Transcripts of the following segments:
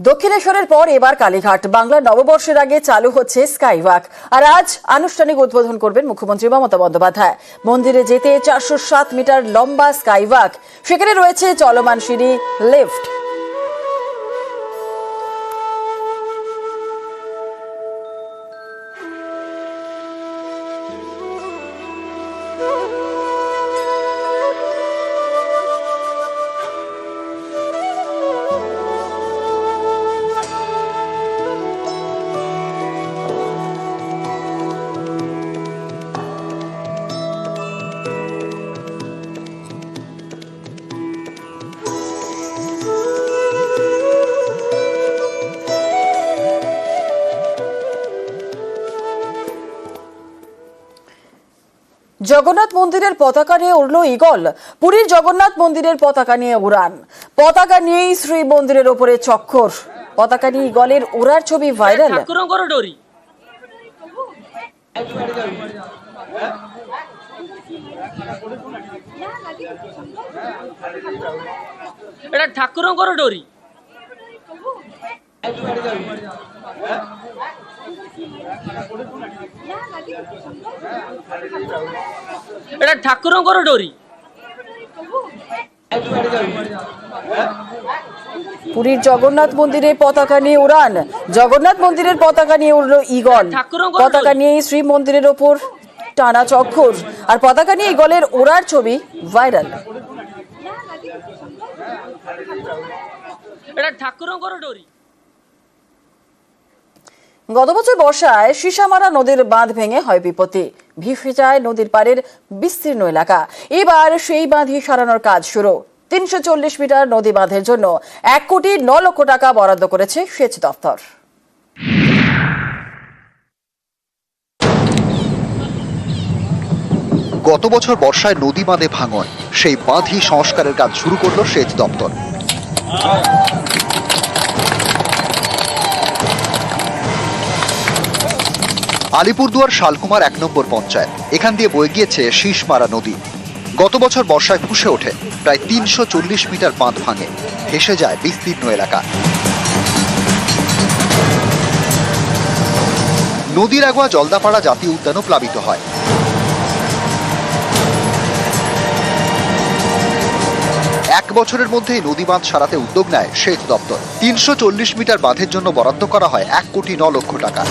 দক্ষিণেশ্বরের পর এবার কালীঘাট বাংলা নববর্ষের আগে চালু হচ্ছে স্কাইওয়াক। আর আজ আনুষ্ঠানিক উদ্বোধন করবেন মুখ্যমন্ত্রী মমতা বন্দ্যোপাধ্যায়। মন্দিরে যেতে 407 মিটার লম্বা স্কাইওয়াক, সেখানে রয়েছে চলমান সিঁড়ি, লিফট। জগন্নাথ মন্দিরের পতাকা নিয়ে উড়ল ঈগল। পুরীর জগন্নাথ মন্দিরের পতাকা নিয়ে উড়ান। পতাকা নিয়েই শ্রী মন্দিরের ওপরে চক্কর। পতাকা নিয়ে ঈগলের উড়ার ছবি ভাইরাল। এটা ঠাকুরঙ্কর ডোরি। এটা ঠাকুরঙ্কর ডোরি। পুরীর জগন্নাথ মন্দিরের পতাকা নিয়ে উড়ান। জগন্নাথ মন্দিরের পতাকা নিয়ে উড়ল ঈগল। পতাকা নিয়ে শ্রী মন্দিরের ওপর টানা চক্কর। আর পতাকা নিয়ে ঈগলের উড়ার ছবি ভাইরাল। এটা ঠাকুরঙ্কর ডোরি। গত বছর বর্ষায় সিসামারা নদীর বাঁধ ভেঙে হয় বিপত্তি, ভেসে যায় নদীর পাড়ের বিস্তীর্ণ এলাকা। এবার সেই বাঁধই সারানোর কাজ শুরু। 340 মিটার নদী বাঁধের জন্য 1 কোটি 9 লক্ষ টাকা বরাদ্দ করেছে সেচ দপ্তর। গত বছর বর্ষায় নদী বাঁধে ভাঙন, সেই বাঁধই সংস্কারের কাজ শুরু করল সেচ দপ্তর। আলিপুরদুয়ার শালকুমার 1 নম্বর পঞ্চায়েত, এখান দিয়ে বয়ে গিয়েছে শীষমারা নদী। গত বছর বর্ষায় ফুঁসে ওঠে প্রায় 340 মিটার বাঁধ ভাঙে, ভেসে যায় বিস্তীর্ণ এলাকা। নদীর আগোয়া জলদাপাড়া জাতীয় উদ্যানও প্লাবিত হয়। এক বছরের মধ্যেই নদী বাঁধ সারাতে উদ্যোগ নেয় সেচ দপ্তর। 340 মিটার বাঁধের জন্য বরাদ্দ করা হয় 1 কোটি 9 লক্ষ টাকা।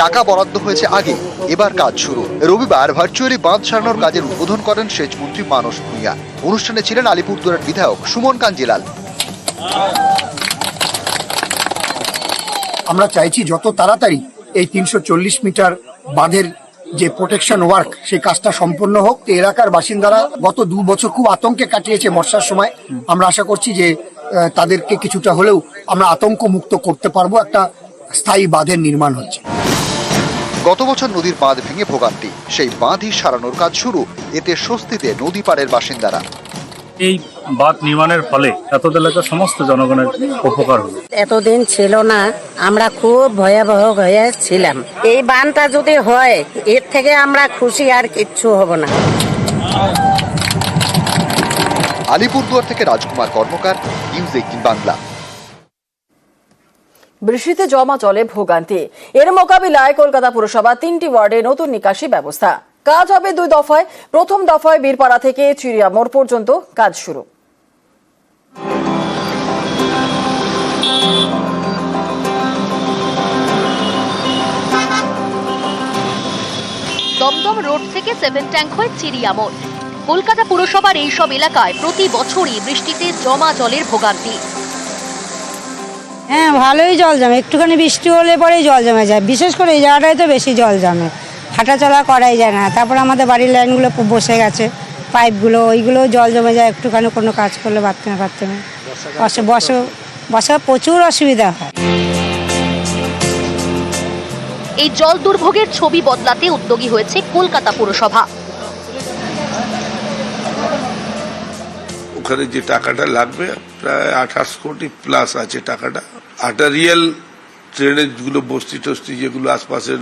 টাকা বরাদ্দ হয়েছে আগে, এবার কাজ শুরু। রবিবার ভার্চুয়ালি বাঁধ সারানোর কাজের উদ্বোধন করেন সেচ মন্ত্রী মানস ভূঁইয়া। অনুষ্ঠানে ছিলেন আলিপুরদুয়ারের বিধায়ক সুমন কাঞ্জিলাল। আমরা চাইছি যত তাড়াতাড়ি এই 340 মিটার বাঁধের যে প্রোটেকশন ওয়ার্ক, সেই কাজটা সম্পন্ন হোক। এলাকার বাসিন্দারা গত 2 বছর খুব আতঙ্কে কাটিয়েছে বর্ষার সময়। আমরা আশা করছি যে তাদেরকে কিছুটা হলেও আমরা আতঙ্ক মুক্ত করতে পারবো। একটা স্থায়ী বাঁধের নির্মাণ হচ্ছে। গত বছর নদীর বাঁধ ভেঙে ভোগান্তি, সেই বাঁধই সারানোর কাজ শুরু। এতে স্বস্তিতে নদী পাড়ের বাসিন্দারা। এই বাঁধ নির্মাণের ফলে এত এলাকার সমস্ত জনগণের উপকার হলো। এতদিন ছিল না, আমরা খুব ভয়াবহ হয়ে ছিলাম। এই বাঁধটা যদি হয়, এর থেকে আমরা খুশি, আর কিচ্ছু হব না। আলিপুরদুয়ার থেকে রাজকুমার কর্মকার, নিউজ 18 বাংলা। বৃষ্টিতে জমা চলে ভোগান্তি। এর মোকাবিলায় কলকাতা পুরসভা 3টি ওয়ার্ডে নতুন নিকাশি ব্যবস্থা। কাজ হবে 2 দফায়। প্রথম দফায় বীরপাড়া থেকে চিড়িয়া মোড় পর্যন্ত কাজ শুরু। দমদম রোড থেকে 7 ট্যাঙ্ক হয়ে চিড়িয়া মোড়। কলকাতা পুরসভার এইসব এলাকায় প্রতি বছরই বৃষ্টিতে জমা জলের ভোগান্তি। হ্যাঁ, ভালোই জল জমে। একটুখানি বৃষ্টি হলে পরেই জল জমে যায়। বিশেষ করে এই জায়গাটায় তো বেশি জল জমে, হাঁটাচলা করাই যায় না। তারপর আমাদের বাড়ির লাইনগুলো বসে গেছে, পাইপগুলো, ওইগুলো জল জমে যায়। একটুখানি কোনো কাজ করলে বাথরুমে বসা প্রচুর অসুবিধা হয়। এই জল দুর্ভোগের ছবি বদলাতে উদ্যোগী হয়েছে কলকাতা পুরসভা। ওখানে যে টাকাটা লাগবে প্রায় 28 কোটি প্লাস আছে টাকাটা। আর্টারিয়াল ড্রেনেজ গুলো, বস্তি টস্তি যেগুলো আশপাশের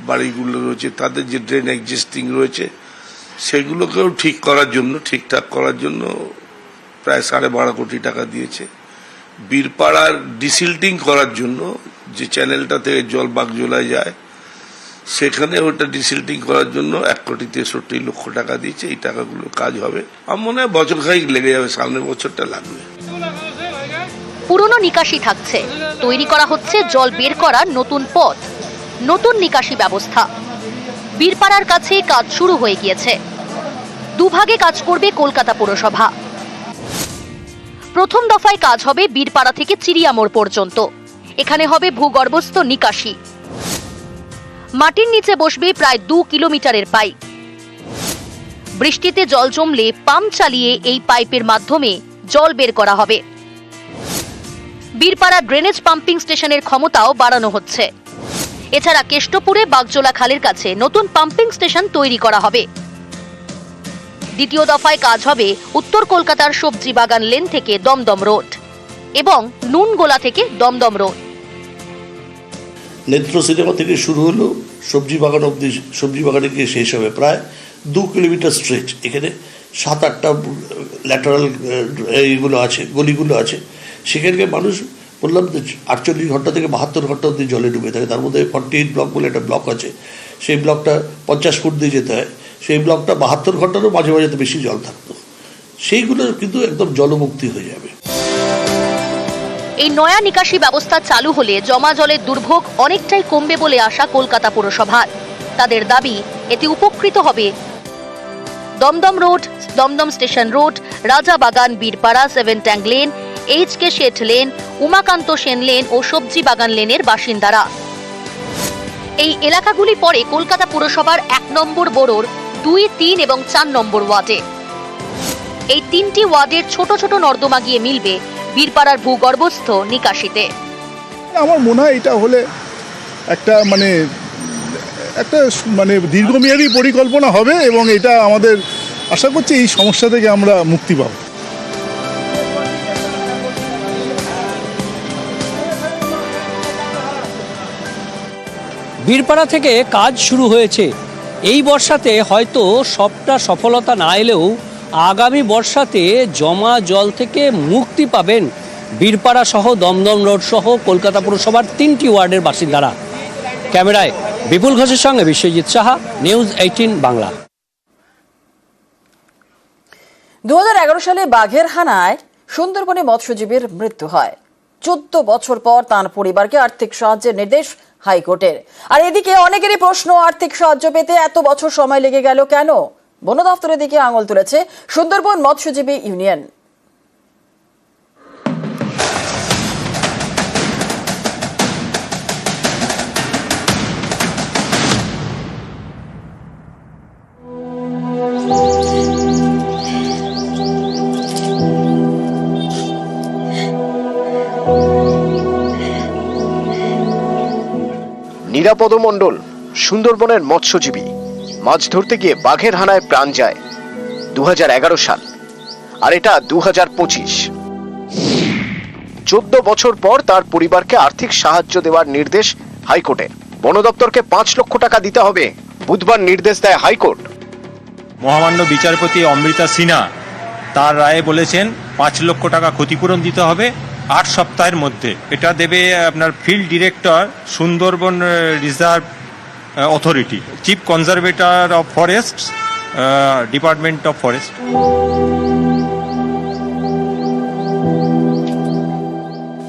বাড়িগুলো রয়েছে, তাদের যে ড্রেন এক্সিস্টিং রয়েছে সেগুলোকেও ঠিকঠাক করার জন্য প্রায় 12.5 কোটি টাকা দিয়েছে। বীরপাড়ার ডিসিল্টিং করার জন্য যে চ্যানেলটা থেকে জল বাগজোলায় যায়, সেখানে ওটা ডিসিল্টিং করার জন্য 1,63,00,000 টাকা দিয়েছে। এই টাকাগুলো কাজ হবে, আমার মনে হয় বছর খানিক লেগে যাবে, সামনের বছরটা লাগবে। পুরনো নিকাশি থাকছে, তৈরি করা হচ্ছে জল বের করার নতুন পথ, নতুন নিকাশি ব্যবস্থা। বীরপাড়ার কাছে কাজ শুরু হয়ে গিয়েছে। দুভাগে কাজ করবে কলকাতা পুরসভা। প্রথম দফায় কাজ হবে বীরপাড়া থেকে চিড়িয়ামোড় পর্যন্ত। এখানে হবে ভূগর্ভস্থ নিকাশি। মাটির নিচে বসবে প্রায় 2 কিলোমিটারের পাইপ। বৃষ্টিতে জল জমলে পাম্প চালিয়ে এই পাইপের মাধ্যমে জল বের করা হবে। বীরপাড়া ড্রেনেজ পাম্পিং স্টেশনের ক্ষমতাও বাড়ানো হচ্ছে। এছাড়া কেষ্টপুরে বাগজোলা খালের কাছে নতুন পাম্পিং স্টেশন তৈরি করা হবে। দ্বিতীয় দফায় কাজ হবে উত্তর কলকাতার সবজি বাগান লেন থেকে দমদম রোড এবং নুনগোলা থেকে দমদম রোড। নেত্র সিনেমা থেকে শুরু হলো সবজি বাগান অব্দি, সবজি বাগানে গিয়ে শেষ হবে প্রায় 2 কিলোমিটার স্ট্রেচ। এখানে 7-8টা ল্যাটারাল এইগুলো আছে, গলিগুলো আছে। সেখানকে মানুষ বললাম 48 ঘন্টা থেকে 72 ঘন্টা অব্দি জলে ডুবে থাকে। তার মধ্যে 48 ব্লক বলে একটা ব্লক আছে, সেই ব্লকটা 50 ফুট দিয়ে যেতে হয়। সেই ব্লকটা 72 ঘন্টারও মাঝে মাঝে বেশি জল থাকতো। সেইগুলো কিন্তু একদম জলমুক্তি হয়ে যাবে। এই নয়া নিকাশি ব্যবস্থা চালু হলে জমা জলের দুর্ভোগ অনেকটাই কমবে বলে আশা কলকাতা পুরসভার। তাদের দাবি, এতে উপকৃত হবে Dum Dum road, Dum Dum station road, Rajabagan, Birpara, 7 tank lane, HK Seth lane, Umakanta Sen lane ও সবজি বাগান লেনের বাসিন্দারা। এই এলাকাগুলি পড়ে কলকাতা পুরসভার 1 নম্বর বড়োর 2, 3 এবং 4 নম্বর ওয়ার্ডে। এই 3টি ওয়ার্ডের ছোট ছোট নর্দমা গিয়ে মিলবে বীরপাড়ার ভূগর্ভস্থ নিকাশিতে। আমার মনে হয় এটা হলে একটা মানে দীর্ঘমেয়াদী পরিকল্পনা হবে এবং এটা আমাদের আশা করছি এই সমস্যা থেকে আমরা মুক্তি পাব। বীরপাড়া থেকে কাজ শুরু হয়েছে। এই বর্ষাতে হয়তো সবটা সফলতা না এলেও আগামী বর্ষাতে জমা জল থেকে মুক্তি পাবেন বীরপাড়া সহ দমদম রোড সহ কলকাতা পুরসভার 3টি ওয়ার্ডের বাসিন্দারা। ক্যামেরায় বিপুল ঘোষের সঙ্গে বিশ্বজিৎ সাহা, নিউজ 18 বাংলা। 2011 সালে বাঘের হানায় সুন্দরবনে মৎস্যজীবীর মৃত্যু হয়। 14 বছর পর তার পরিবারকে আর্থিক সাহায্যের নির্দেশ হাইকোর্টের। আর এদিকে অনেকেরই প্রশ্ন, আর্থিক সাহায্য পেতে এত বছর সময় লেগে গেল কেন? বন দফতরের দিকে আঙুল তুলেছে সুন্দরবন মৎস্যজীবী ইউনিয়ন। নিরাপদ মণ্ডল সুন্দরবনের মৎস্যজীবী। মাছ ধরতে গিয়ে বাঘের হানায় প্রাণ যায়। 2011 সাল, আর এটা 2025। 14 বছর পর তার পরিবারকে আর্থিক সাহায্য দেওয়ার নির্দেশ হাইকোর্টের। বন দপ্তরকে 5 লক্ষ টাকা দিতে হবে, বুধবার নির্দেশ দেয় হাইকোর্ট। মহামান্য বিচারপতি অমৃতা সিনহা তার রায়ে বলেছেন 5 লক্ষ টাকা ক্ষতিপূরণ দিতে হবে 8 সপ্তাহের মধ্যে। এটা দেবে আপনার field director, Sundarban reserve authority, chief conservator of forest, department of forest.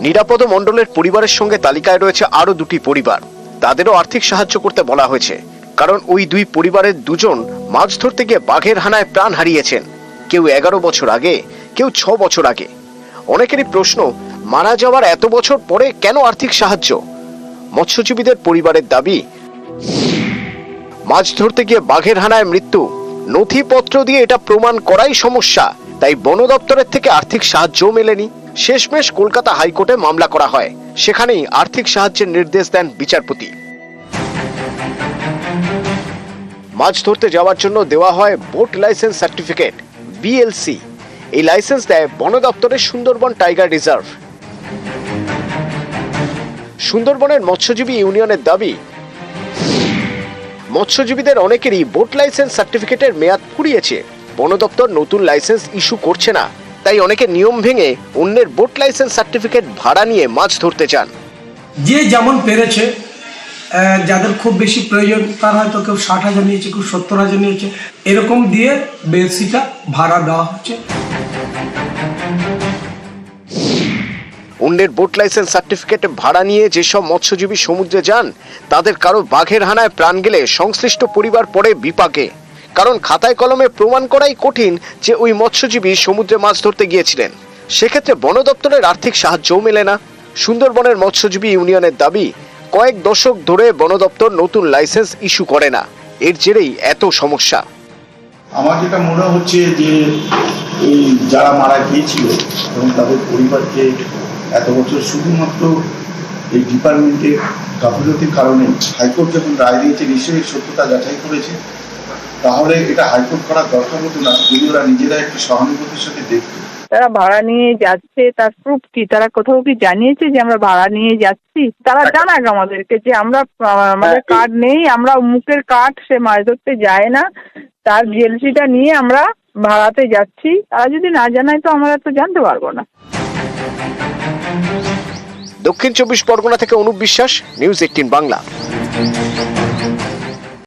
নিরাপদ মণ্ডলের পরিবারের সঙ্গে তালিকায় রয়েছে আরো 2টি পরিবার। তাদেরও আর্থিক সাহায্য করতে বলা হয়েছে, কারণ ওই 2 পরিবারের 2 জন মাছ ধরতে গিয়ে বাঘের হানায় প্রাণ হারিয়েছেন। কেউ 11 বছর আগে, কেউ 6 বছর আগে। অনেকেরই প্রশ্ন, মারা যাওয়ার এত বছর পরে কেন আর্থিক সাহায্য? মৎস্যজীবীদের পরিবারের দাবি, মাছ ধরতে গিয়ে বাঘের হানায় মৃত্যু, নথিপত্র দিয়ে এটা প্রমাণ করাই সমস্যা। তাই বন দপ্তরের থেকে আর্থিক সাহায্যও মেলেনি। শেষমেশ কলকাতা হাইকোর্টে মামলা করা হয়। সেখানেই আর্থিক সাহায্যের নির্দেশ দেন বিচারপতি। মাছ ধরতে যাওয়ার জন্য দেওয়া হয় বোট লাইসেন্স সার্টিফিকেট, BLC। এই লাইসেন্স দেয় বন দপ্তরের সুন্দরবন টাইগার রিজার্ভ। সুন্দরবনের মৎস্যজীবী ইউনিয়নের দাবি, মৎস্যজীবীদের অনেকেরই বোট লাইসেন্স সার্টিফিকেটের মেয়াদ ফুরিয়েছে। বন দপ্তর নতুন লাইসেন্স ইস্যু করছে না। তাই অনেকে নিয়ম ভেঙে অন্যের বোট লাইসেন্স সার্টিফিকেট ভাড়া নিয়ে মাছ ধরতে চান। যে যেমন পেরেছে, যাদের খুব বেশি প্রয়োজন তার হয়তো কেউ 60,000 নিয়েছে, কেউ 70,000 নিয়েছে, এরকম দিয়ে বেশিটা ভাড়া দেওয়া হচ্ছে। অন্যের বোট লাইসেন্স সার্টিফিকেট ভাড়া নিয়ে যেসব মৎস্যজীবী সমুদ্রে যান তাদের কারো বাঘের হানায় প্রাণ গেলে সংশ্লিষ্ট পরিবার পড়ে বিপাকে। কারণ খাতায় কলমে প্রমাণ করাই কঠিন যে ওই মৎস্যজীবী সমুদ্রে মাছ ধরতে গিয়েছিলেন। সেক্ষেত্রে বন দপ্তরের আর্থিক সাহায্যও মেলে না। সুন্দরবনের মৎস্যজীবী ইউনিয়নের দাবি, কয়েক দশক ধরে বন দপ্তর নতুন লাইসেন্স ইস্যু করে না, এর জেরেই এত সমস্যা। আমার যেটা মনে হচ্ছে যে এই যারা মারা গিয়েছিল এবং তাদের পরিবারকে এত বছর শুধুমাত্র এই ডিপার্টমেন্টের গাফিলতির কারণে হাইকোর্ট যখন রায় দিয়েছে, নিশ্চয়ই সত্যতা যাচাই করেছে, তাহলে এটা হাইকোর্ট করার দরকার হতো না যদি ওরা নিজেরা একটু সহানুভূতির সাথে দেখত। তারা ভাড়া নিয়ে যাচ্ছে, তার প্রুফ কি? তারা কোথাও কি জানিয়েছে যে আমরা ভাড়া নিয়ে যাচ্ছি? তারা জানাক আমাদেরকে যে আমরা, আমাদের কার্ড নেই, আমরা মুখের কার্ড, সে মাছ ধরতে যায় না, তার জিএলসিটা নিয়ে আমরা ভাড়াতে যাচ্ছি। তারা যদি না জানায় তো আমরা তো জানতে পারবো না। দক্ষিণ 24 পরগনা থেকে অনুপ বিশ্বাস, নিউজ 18 বাংলা।